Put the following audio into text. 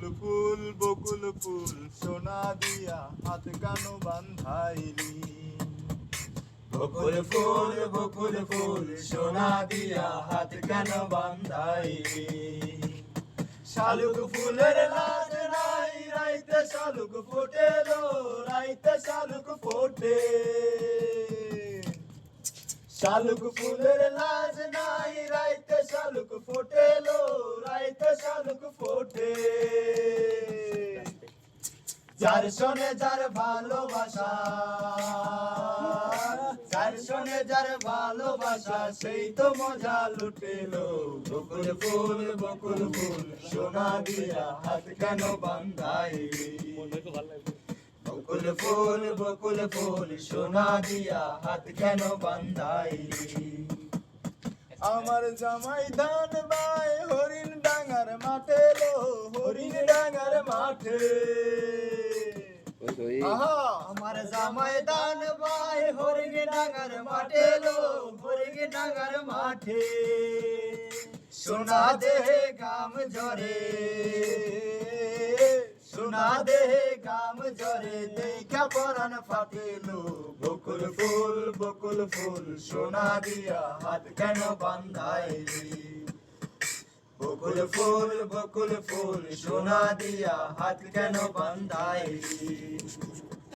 বকুল ফুল সোনা দিয়া হাত কানো বান্ধাইলি। বকুল ফুল সোনা দিয়া হাত কানো বান্ধাইলি। শালুক ফুলের লাজ নাই রাইতে শালুক ফোটে লো, রাইতে শালুক ফোটে। শালুক ফুলের লাজ নাই রাইতে শালুক ফোটে লো, রাইতে শালুক ফোটে। যার শোনে যার ভালোবাসা, যার শোনে যার ভালোবাসা সেই তো মজা লুটেলো। বকুল ফুল সোনা দিয়া হাত কেন বান্ধাইলি। বকুল ফুল সোনা দিয়া হাত কেন বান্ধাইলি। আমার জামাই ধান বাই হরিণ ডাঙ্গার মাঠে লো, হরিণ ডাঙ্গার মাঠে। আমার জামাই ধান বাই হরিণ ডাঙ্গার মাঠে লো, হরিণ ডাঙ্গার মাঠে। সোনা দেহে গাম ঝরে, সোনা দেহে গাম ঝরে, দেখা পরাণ ফাটিলো। বকুল ফুল সোনা দিয়া হাত কেন বান্ধাইলি। বকুল ফুল সোনা দিয়া হাত কেন বান্ধাইলি।